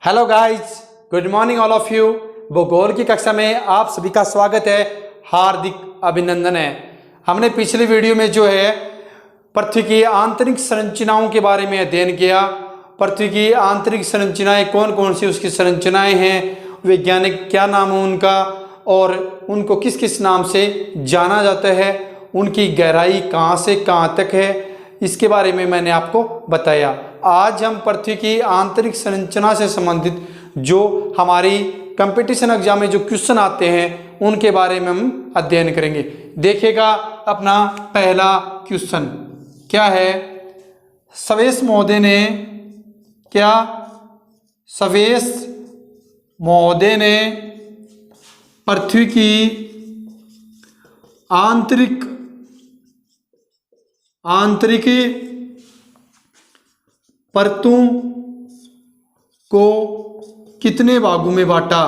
Hello guys, good morning all of you. भूगोल की कक्षा में आप सभी का स्वागत है, हार्दिक अभिनंदन है। हमने पिछली वीडियो में जो है पृथ्वी की आंतरिक संरचनाओं के बारे में अध्ययन किया। पृथ्वी की आंतरिक संरचनाएं कौन कौन सी उसकी संरचनाएं हैं, वैज्ञानिक क्या नाम है उनका और उनको किस किस नाम से जाना जाता है, उनकी गहराई कहाँ से कहाँ तक है, इसके बारे में मैंने आपको बताया। आज हम पृथ्वी की आंतरिक संरचना से संबंधित जो हमारी कंपटीशन एग्जाम में जो क्वेश्चन आते हैं उनके बारे में हम अध्ययन करेंगे। देखिएगा अपना पहला क्वेश्चन क्या है। सवेश महोदय ने पृथ्वी की आंतरिक परतों को कितने भागों में बांटा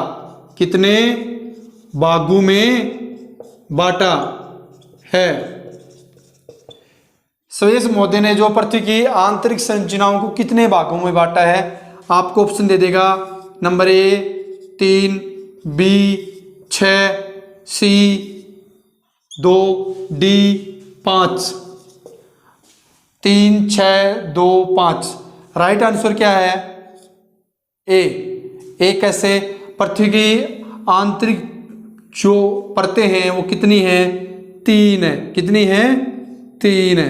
है। सवेश महोदय ने जो पृथ्वी की आंतरिक संरचनाओं को कितने भागों में बांटा है, आपको ऑप्शन दे देगा। Number A 3, B 6, C 2, D 5। 3, 6, 2, 5। Right answer क्या है? ए कैसे? पृथ्वी की आंतरिक जो परतें हैं वो कितनी हैं? 3 है। कितनी है? 3 है।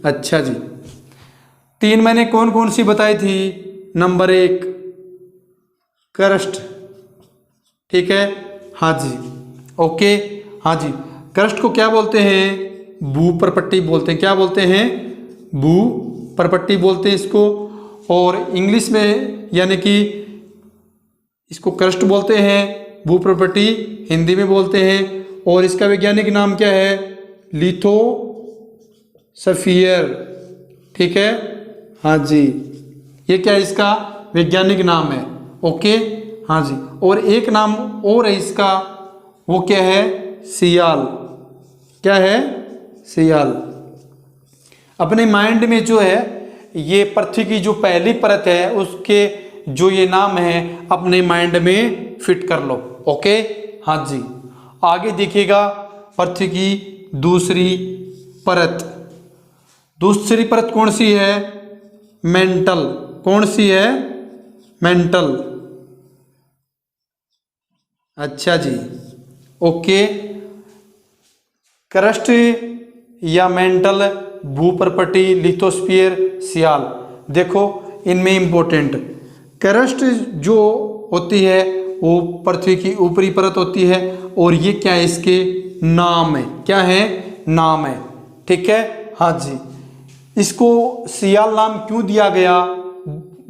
अच्छा जी, 3 मैंने कौन कौन सी बताई थी? नंबर 1 क्रस्ट, ठीक है, हाँ जी, ओके, हाँ जी। क्रस्ट को क्या बोलते हैं? भूपर्पट्टी बोलते हैं। क्या बोलते हैं? भूपर्पट्टी बोलते हैं इसको। और इंग्लिश में यानी कि इसको क्रस्ट बोलते हैं, भूपर्पट्टी हिंदी में बोलते हैं। और इसका वैज्ञानिक नाम क्या है? लिथोस्फीयर, ठीक है, हाँ जी। ये क्या है? इसका वैज्ञानिक नाम है, ओके, हाँ जी। और एक नाम और है इसका, वो क्या है? सियाल। क्या है? सियाल। अपने माइंड में जो है ये पृथ्वी की जो पहली परत है उसके जो ये नाम है अपने माइंड में फिट कर लो, ओके, हाँ जी। आगे देखिएगा पृथ्वी की दूसरी परत। दूसरी परत कौन सी है? मेंटल। कौन सी है? मेंटल। अच्छा जी, ओके। क्रस्ट या मेंटल, भूपर्पट्टी, लिथोस्फीयर, सियाल। देखो इनमें इंपॉर्टेंट क्रस्ट जो होती है वो पृथ्वी की ऊपरी परत होती है। और ये क्या है? इसके नाम है। क्या है? नाम है, ठीक है, हाँ जी। इसको सियाल नाम क्यों दिया गया?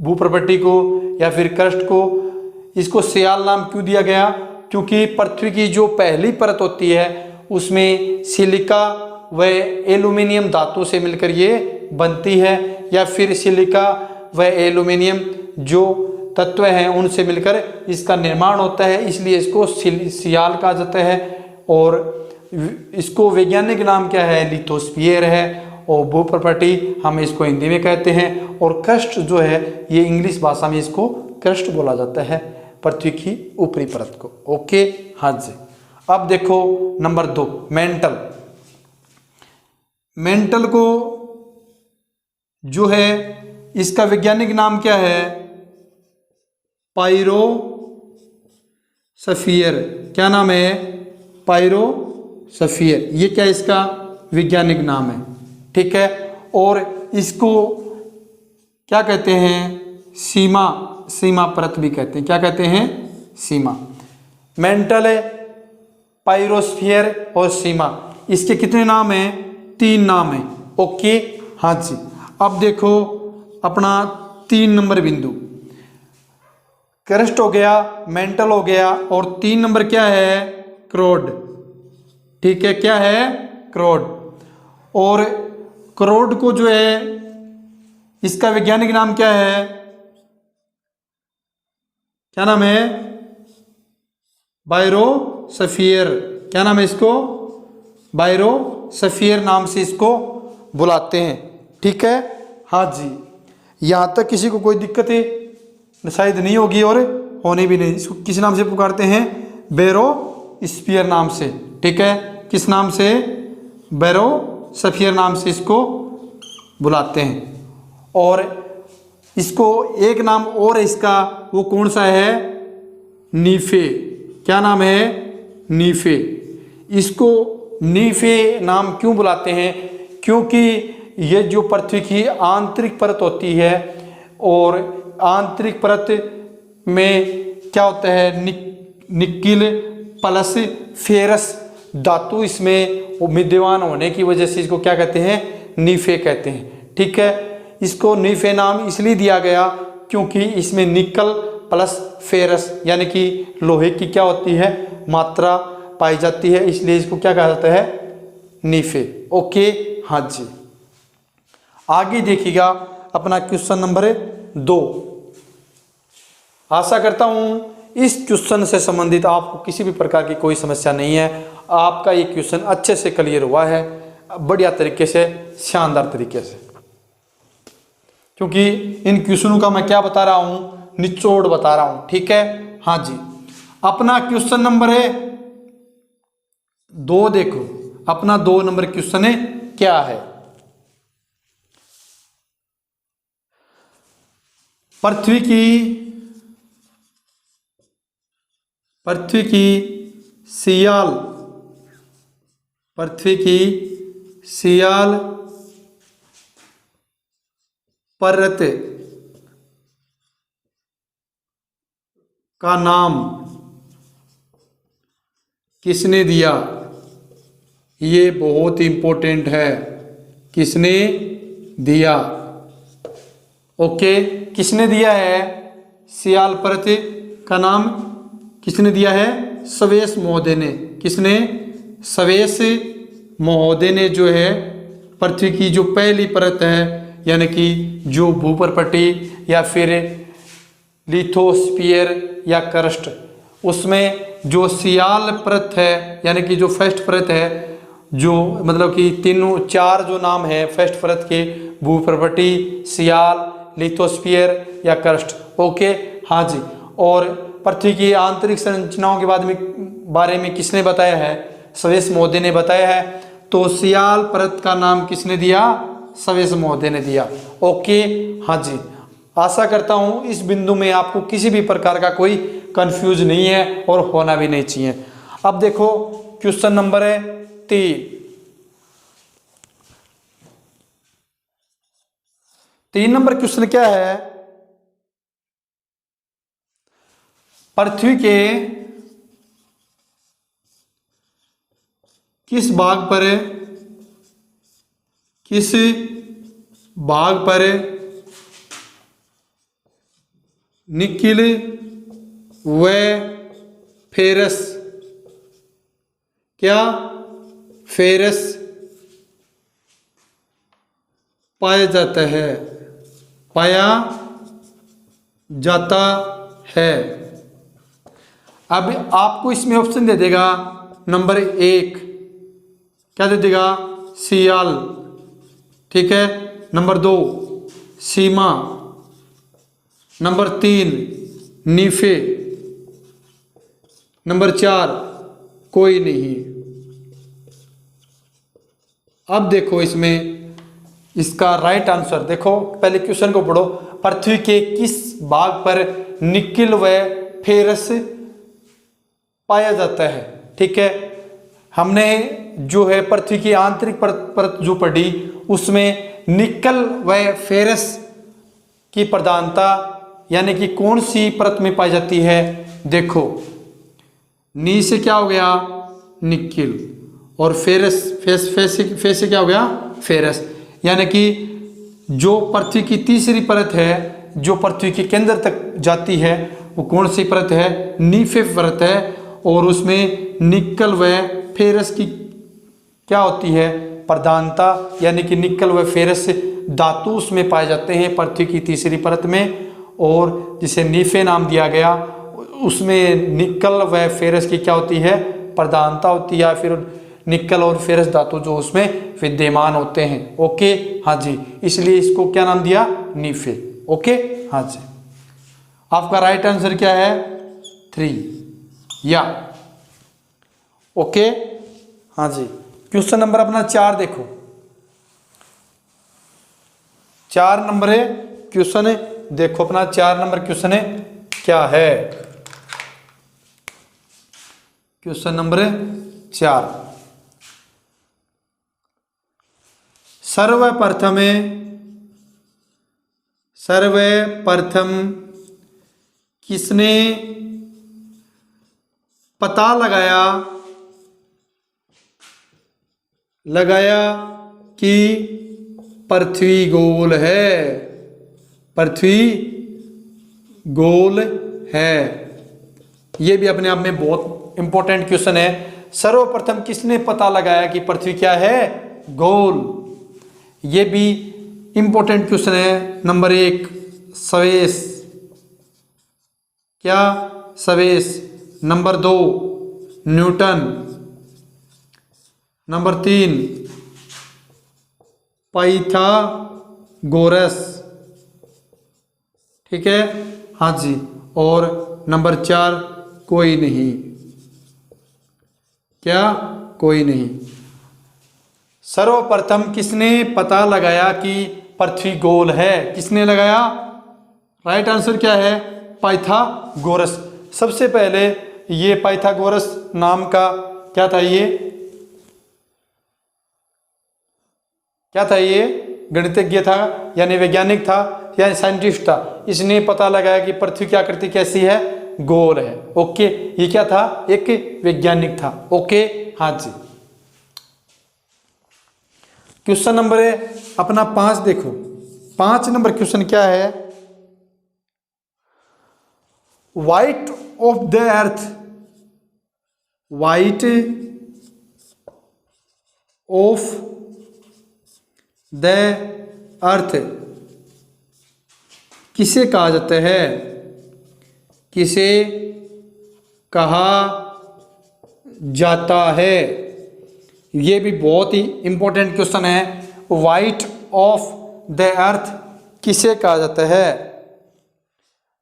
भूपर्पट्टी को या फिर क्रस्ट को इसको सियाल नाम क्यों दिया गया? क्योंकि पृथ्वी की जो पहली परत होती है उसमें सिलिका व एल्यूमिनियम धातु से मिलकर ये बनती है, या फिर सिलिका व एल्यूमिनियम जो तत्व हैं उनसे मिलकर इसका निर्माण होता है, इसलिए इसको सियाल कहा जाता है। और इसको वैज्ञानिक नाम क्या है? लिथोस्फीयर है। और भूपर्पट्टी हम इसको हिंदी में कहते हैं। और क्रस्ट जो है ये इंग्लिश भाषा में इसको क्रस्ट बोला जाता है, पृथ्वी की ऊपरी परत को, ओके, हाँ जी। अब देखो नंबर 2 मेंटल। मेंटल को जो है इसका वैज्ञानिक नाम क्या है? पाइरोस्फीयर। क्या नाम है? पाइरोस्फीयर। ये क्या इसका वैज्ञानिक नाम है, ठीक है। और इसको क्या कहते हैं? सीमा परत भी कहते हैं। क्या कहते हैं? सीमा। मेंटल है, पाइरोस्फीयर और सीमा, इसके कितने नाम हैं? 3 नाम हैं, ओके, हाँ जी। अब देखो अपना 3 नंबर बिंदु। क्रस्ट हो गया, मेंटल हो गया, और 3 नंबर क्या है? क्रोड, ठीक है। क्या है? क्रोड। और क्रोड को जो है इसका वैज्ञानिक नाम क्या है? क्या नाम है? बायरोस्फीयर। क्या नाम है इसको? बायरोस्फीयर नाम से इसको बुलाते हैं, ठीक है, हाँ जी। यहाँ तक किसी को कोई दिक्कत है? शायद नहीं होगी और होने भी नहीं। इसको किस नाम से पुकारते हैं? बैरोस्फीयर नाम से। ठीक है, किस नाम से? बैरोस्फीयर नाम से इसको बुलाते हैं। और इसको एक नाम और है इसका, वो कौन सा है? नीफे। क्या नाम है? नीफे। इसको नीफे नाम क्यों बुलाते हैं? क्योंकि ये जो पृथ्वी की आंतरिक परत होती है, और आंतरिक परत में क्या होता है? निकिल प्लस फेरस धातु इसमें विद्यमान होने की वजह से इसको क्या कहते हैं? नीफे कहते हैं। ठीक है, इसको नीफे नाम इसलिए दिया गया क्योंकि इसमें निकल प्लस फेरस यानी कि लोहे की क्या होती है? मात्रा पाई जाती है, इसलिए इसको क्या कहा जाता है? नीफे। ओके, हाँ जी। आगे देखिएगा अपना क्वेश्चन नंबर 2। आशा करता हूं इस क्वेश्चन से संबंधित आपको किसी भी प्रकार की कोई समस्या नहीं है। आपका ये क्वेश्चन अच्छे से क्लियर हुआ है, बढ़िया तरीके से, शानदार तरीके से। क्योंकि इन क्वेश्चनों का मैं क्या बता रहा हूं? निचोड़ बता रहा हूं। ठीक है, हाँ जी। अपना क्वेश्चन नंबर 2 देखो, अपना 2 नंबर क्वेश्चन है क्या है? पृथ्वी की सियाल परत का नाम किसने दिया? ये बहुत इंपॉर्टेंट है। किसने दिया? ओके, किसने दिया है? सियाल परत का नाम किसने दिया है? स्वेस महोदय ने। किसने? स्वेस महोदय ने जो है पृथ्वी की जो पहली परत है, यानी कि जो भूपरपटी या फिर लिथोस्फीयर या क्रस्ट, उसमें जो सियाल परत है यानी कि जो फर्स्ट परत है, जो मतलब कि तीनों 4 जो नाम है फर्स्ट परत के, भूपरपटी, सियाल, लिथोस्फीयर या क्रस्ट। ओके, हाँ जी। और पृथ्वी की आंतरिक संरचनाओं के बारे में किसने बताया है? स्वेस महोदय ने बताया है। तो सियाल परत का नाम किसने दिया? स्वेस महोदय ने दिया। ओके, हाँ जी। आशा करता हूं इस बिंदु में आपको किसी भी प्रकार का कोई कंफ्यूज नहीं है और होना भी नहीं चाहिए। अब देखो क्वेश्चन नंबर 3 नंबर क्वेश्चन क्या है? पृथ्वी के किस भाग पर निकिल व फेरस, क्या फेरस पाया जाता है? अब आपको इसमें ऑप्शन दे देगा। नंबर 1 क्या दे देगा? सियाल। ठीक है, नंबर 2 सीमा, नंबर 3 नीफे, नंबर 4 कोई नहीं। अब देखो इसमें इसका राइट आंसर देखो, पहले क्वेश्चन को पढ़ो। पृथ्वी के किस भाग पर निकिल व फेरस पाया जाता है? ठीक है, हमने जो है पृथ्वी की आंतरिक परत जो पढ़ी, उसमें निकल व फेरस की प्रधानता यानी कि कौन सी परत में पाई जाती है? देखो, नी से क्या हो गया? निकिल, और फेरस, फेस से क्या हो गया? फेरस। यानी कि जो पृथ्वी की तीसरी परत है, जो पृथ्वी के केंद्र तक जाती है, वो कौन सी परत है? नीफे परत है। और उसमें निकल व फेरस की क्या होती है? प्रधानता, यानी कि निकल व फेरस धातु उसमें पाए जाते हैं पृथ्वी की तीसरी परत में, और जिसे नीफे नाम दिया गया, उसमें निकल व फेरस की क्या होती है? प्रधानता होती है, या फिर निकल और फेरस धातु जो उसमें विद्यमान होते हैं। ओके, हाँ जी, इसलिए इसको क्या नाम दिया? नीफे। ओके, हाँ जी। आपका राइट आंसर क्या है? 3 या ओके। हाँ जी, क्वेश्चन नंबर अपना 4 देखो। 4 नंबर है क्वेश्चन है, देखो अपना 4 नंबर क्वेश्चन है क्या है। क्वेश्चन नंबर 4, सर्वप्रथम किसने पता लगाया कि पृथ्वी गोल है? पृथ्वी गोल है, ये भी अपने आप में बहुत इंपॉर्टेंट क्वेश्चन है। सर्वप्रथम किसने पता लगाया कि पृथ्वी क्या है? गोल। ये भी इंपॉर्टेंट क्वेश्चन है। नंबर 1 स्वेस, क्या? Suez. Number 2 Newton. Number 3 Pythagoras, ठीक है। हाँ जी, और नंबर 4 कोई नहीं, क्या? कोई नहीं। सर्वप्रथम किसने पता लगाया कि पृथ्वी गोल है? किसने लगाया? राइट आंसर क्या है? पाइथागोरस। सबसे पहले ये पाइथागोरस नाम का क्या था? ये क्या था? ये गणितज्ञ था, यानी वैज्ञानिक था, यानी साइंटिस्ट था। इसने पता लगाया कि पृथ्वी की आकृति कैसी है? गोल है। ओके, ये क्या था? एक वैज्ञानिक था। ओके, हाँ जी। क्वेश्चन नंबर अपना 5 देखो। 5 नंबर क्वेश्चन क्या है? White of the earth, white of the earth किसे कहा जाता है? किसे कहा जाता है? ये भी बहुत ही इंपॉर्टेंट क्वेश्चन है। वाइट ऑफ द अर्थ किसे कहा जाता है?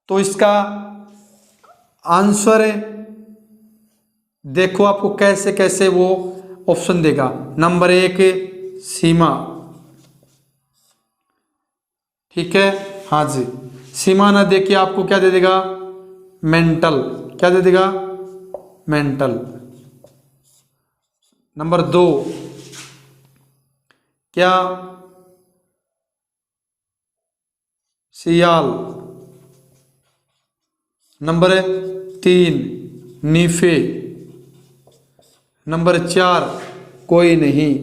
तो इसका आंसर देखो, आपको कैसे कैसे वो ऑप्शन देगा। नंबर 1 सीमा, ठीक है। हाँ जी, सीमा ना दे के आपको क्या दे देगा? मेंटल। क्या दे देगा? मेंटल। नंबर 2 क्या? सियाल। नंबर 3 नीफे। नंबर 4 कोई नहीं।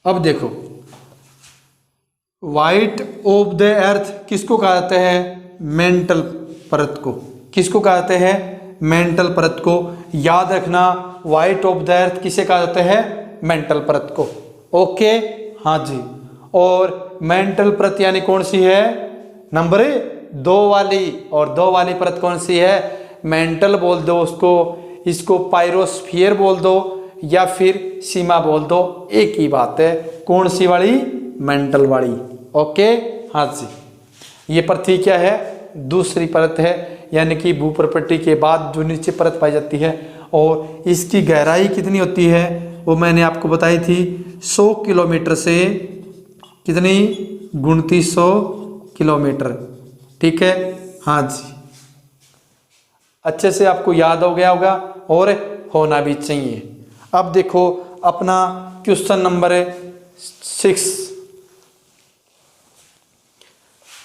अब देखो, वाइट ऑफ द अर्थ किसको कहा जाता है? मेंटल परत को। किसको कहा जाता है? मेंटल परत को। याद रखना, वाइट ऑफ द अर्थ किसे कहा जाता है? मेंटल परत को। ओके, हाँ जी। और मेंटल परत यानी कौन सी है? नंबर 2 वाली। और 2 वाली परत कौन सी है? मेंटल बोल दो उसको, इसको पायरोस्फीयर बोल दो, या फिर सीमा बोल दो, एक ही बात है। कौन सी वाली? मेंटल वाली। ओके, हाँ जी। ये पृथ्वी क्या है? दूसरी परत है, यानी कि भूप्रपट्टी के बाद जो नीचे परत पाई जाती है। और इसकी गहराई कितनी होती है वो मैंने आपको बताई थी, 100 किलोमीटर से कितनी? 2900 किलोमीटर, ठीक है। हाँ जी, अच्छे से आपको याद हो गया होगा और होना भी चाहिए। अब देखो अपना क्वेश्चन नंबर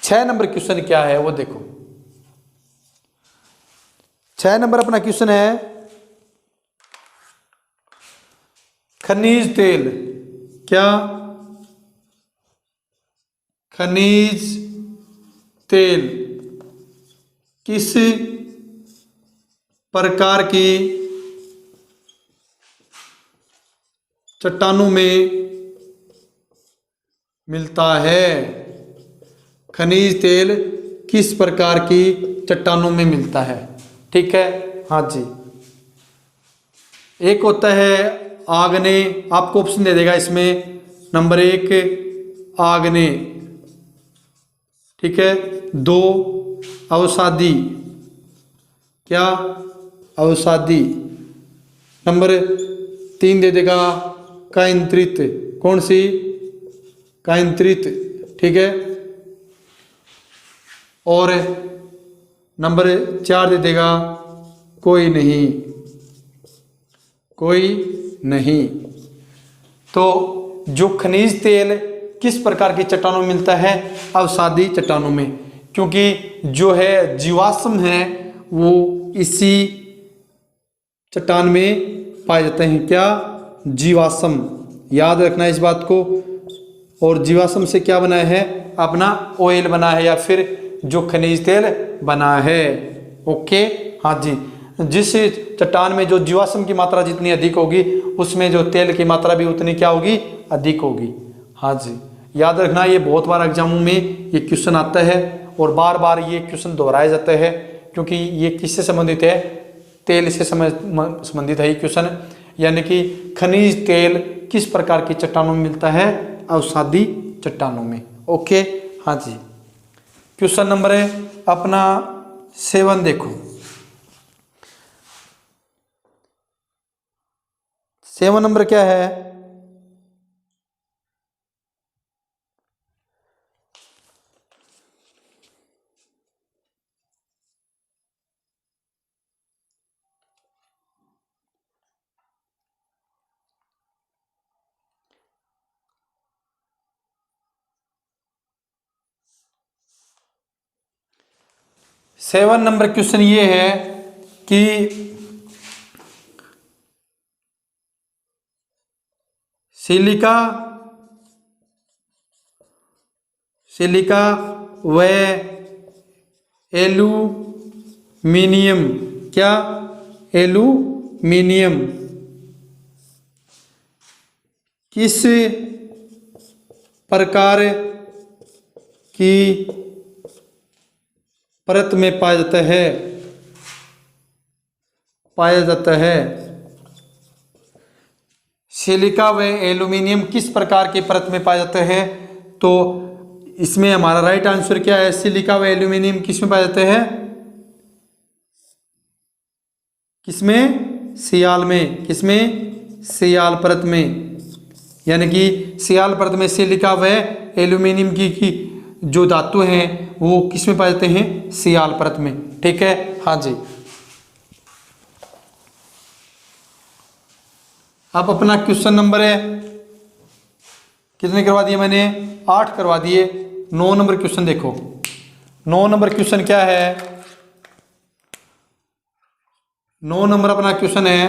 6 नंबर क्वेश्चन क्या है वो देखो। 6 नंबर अपना क्वेश्चन है, खनिज तेल, क्या? खनिज तेल किस प्रकार की चट्टानों में मिलता है? खनिज तेल किस प्रकार की चट्टानों में मिलता है? ठीक है, हाँ जी। एक होता है आग्ने, आपको ऑप्शन दे देगा इसमें। नंबर 1 आग्ने, ठीक है। 2 अवसादी, क्या अवसादी। नंबर 3 दे देगा कायंत्रित, कौन सी, कायंत्रित, ठीक है। और नंबर 4 दे देगा कोई नहीं, कोई नहीं। तो जो खनिज तेल किस प्रकार की चट्टानों में मिलता है, अवसादी चट्टानों में, क्योंकि जो है जीवाश्म है वो इसी चट्टान में पाए जाते हैं। क्या, जीवाश्म, याद रखना इस बात को। और जीवाश्म से क्या बना है, अपना ऑयल बना है या फिर जो खनिज तेल बना है। ओके, हाँ जी। जिस चट्टान में जो जीवाश्म की मात्रा जितनी अधिक होगी उसमें जो तेल की मात्रा भी उतनी क्या होगी, अधिक होगी। हाँ जी, याद रखना, ये बहुत बार एग्जामों में ये क्वेश्चन आता है और बार बार ये क्वेश्चन दोहराया जाता है, क्योंकि ये किससे संबंधित है, तेल से संबंधित है ये क्वेश्चन। यानी कि खनिज तेल किस प्रकार की चट्टानों में मिलता है, अवसादी चट्टानों में। ओके, हाँ जी। क्वेश्चन नंबर अपना 7 देखो। 7 नंबर क्या है, सेवन नंबर क्वेश्चन ये है कि सिलिका व एल्यूमिनियम, क्या, एल्यूमिनियम किस प्रकार की परत में पाया जाता है, सिलिका व एल्यूमिनियम किस प्रकार की परत में पाया जाता है। तो इसमें हमारा राइट आंसर क्या है, सिलिका व एल्यूमिनियम किस में पाए जाते हैं, किसमें, सियाल में, किसमें, सियाल परत में। यानी कि सियाल परत में सिलिका व एल्यूमिनियम की जो धातु हैं वो किस में पाए जाते हैं, सियाल परत में। ठीक है, हाँ जी। अब अपना क्वेश्चन नंबर है, कितने करवा दिए मैंने, 8 करवा दिए। 9 नंबर क्वेश्चन देखो। 9 नंबर क्वेश्चन क्या है, 9 नंबर अपना क्वेश्चन है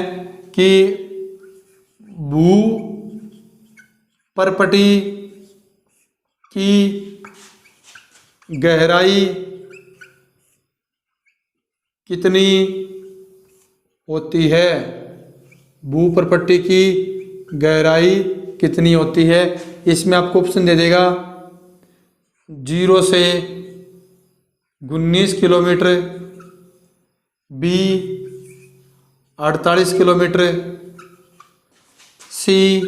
कि भू परपटी की गहराई कितनी होती है, भूपरपट्टी की गहराई कितनी होती है। इसमें आपको ऑप्शन दे देगा 0 से 19 किलोमीटर, बी 48 किलोमीटर, सी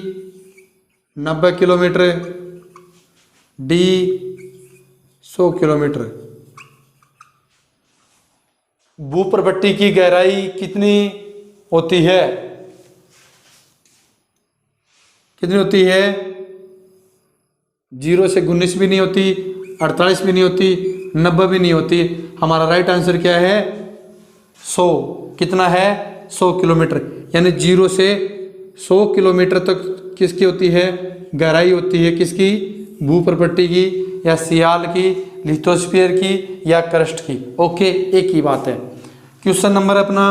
90 किलोमीटर, डी 100 किलोमीटर। भूपरपट्टी की गहराई कितनी होती है, कितनी होती है, 0 से 19 भी नहीं होती, 48 भी नहीं होती, 90 भी नहीं होती। हमारा राइट आंसर क्या है, 100। कितना है, 100 किलोमीटर। यानी 0 से 100 किलोमीटर तक किसकी होती है, गहराई होती है, किसकी, भूपरपट्टी की या सियाल की, लिथोस्फीयर की या क्रस्ट की। ओके, एक ही बात है। क्वेश्चन नंबर अपना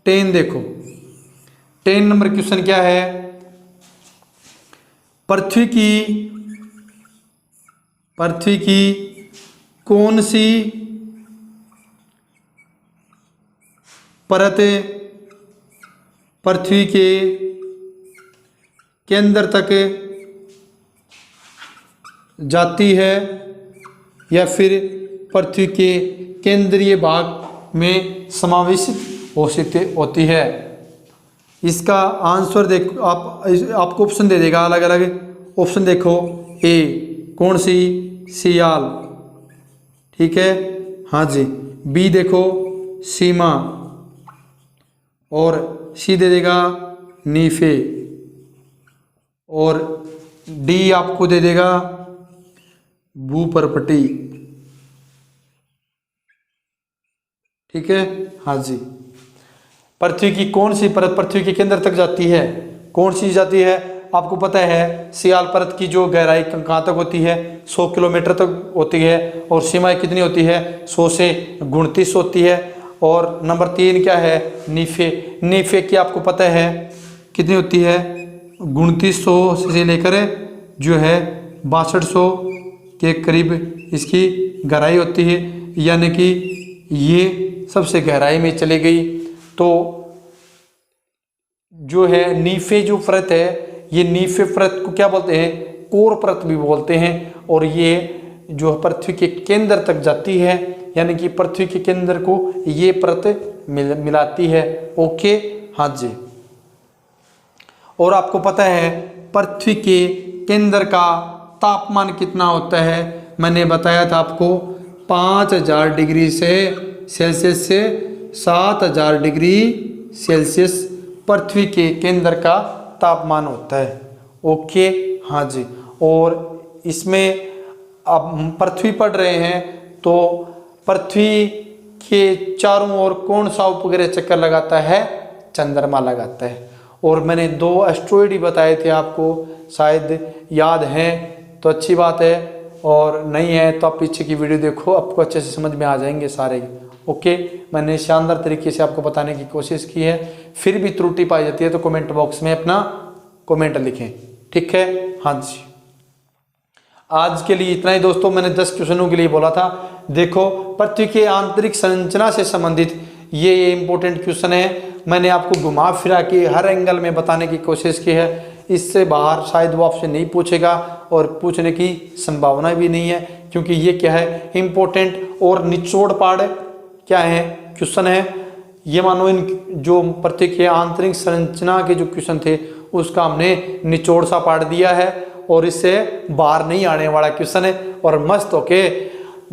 10 देखो। 10 नंबर क्वेश्चन क्या है, पृथ्वी की कौन सी परत पृथ्वी के केंद्र तक जाती है या फिर पृथ्वी के केंद्रीय भाग में समावेशित होती है। इसका आंसर देखो, आपको ऑप्शन दे देगा अलग अलग। ऑप्शन देखो, ए कौन सी, सियाल, ठीक है, हाँ जी। बी देखो सीमा, और सी दे देगा नीफे, और डी आपको दे देगा भूपर्पटी। ठीक है, हाँ जी। पृथ्वी की कौन सी परत पृथ्वी के केंद्र तक जाती है? कौन सी जाती है? आपको पता है सियाल परत की जो गहराई कहाँ तक होती है? 100 किलोमीटर तक होती है। और सीमाएं कितनी होती है? 100 से 29 होती है। और नंबर 3 क्या है? नीफे। नीफे की आपको पता है कितनी होती है? 2900 से लेकर जो है 6200 के करीब इसकी गहराई होती है, यानी कि ये सबसे गहराई में चली गई। तो जो है नीफे जो परत है, ये नीफे परत को क्या बोलते हैं? कोर परत भी बोलते हैं। और ये जो पृथ्वी के केंद्र तक जाती है, यानी कि पृथ्वी के केंद्र को ये परत मिलाती है। ओके, हाँ जी। और आपको पता है पृथ्वी के केंद्र का तापमान कितना होता है? मैंने बताया था आपको 5000 डिग्री से सेल्सियस से 7000 डिग्री सेल्सियस पृथ्वी के केंद्र का तापमान होता है। ओके, हाँ जी। और इसमें अब हम पृथ्वी पढ़ रहे हैं, तो पृथ्वी के चारों ओर कौन सा उपग्रह चक्कर लगाता है? चंद्रमा लगाता है। और मैंने 2 एस्ट्रॉयड ही बताए थे आपको, शायद याद है तो अच्छी बात है, और नहीं है तो आप पीछे की वीडियो देखो, आपको अच्छे से समझ में आ जाएंगे सारे। ओके, मैंने शानदार तरीके से आपको बताने की कोशिश की है। फिर भी त्रुटि पाई जाती है तो कमेंट बॉक्स में अपना कमेंट लिखें। ठीक है, हाँ जी। आज के लिए इतना ही दोस्तों। मैंने 10 क्वेश्चनों के लिए बोला था। देखो, पृथ्वी के आंतरिक संरचना से संबंधित ये इंपॉर्टेंट क्वेश्चन है। मैंने आपको घुमा फिरा के हर एंगल में बताने की कोशिश की है। इससे बाहर शायद वो आपसे नहीं पूछेगा, और पूछने की संभावना भी नहीं है, क्योंकि ये क्या है? इंपॉर्टेंट और निचोड़ पाड़ क्या है? क्वेश्चन है। ये मानो इन जो पृथ्वी के आंतरिक संरचना के जो क्वेश्चन थे उसका हमने निचोड़ सा पाड़ दिया है, और इससे बाहर नहीं आने वाला क्वेश्चन है। और मस्त होके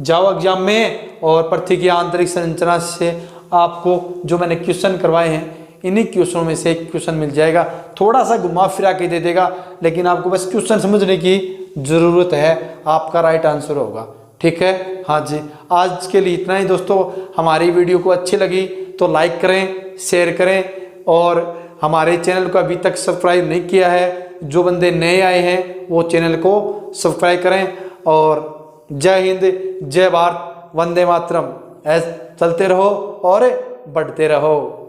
जाओ एग्जाम में, और पृथ्वी की आंतरिक संरचना से आपको जो मैंने क्वेश्चन करवाए हैं, इन्हीं क्वेश्चनों में से एक क्वेश्चन मिल जाएगा। थोड़ा सा घुमा फिरा के दे देगा, लेकिन आपको बस क्वेश्चन समझने की जरूरत है, आपका राइट आंसर होगा। ठीक है, हाँ जी। आज के लिए इतना ही दोस्तों। हमारी वीडियो को अच्छी लगी तो लाइक करें, शेयर करें, और हमारे चैनल को अभी तक सब्सक्राइब नहीं किया है, जो बंदे नए आए हैं वो चैनल को सब्सक्राइब करें। और जय हिंद, जय भारत, वंदे मातरम। ऐसे चलते रहो और बढ़ते रहो।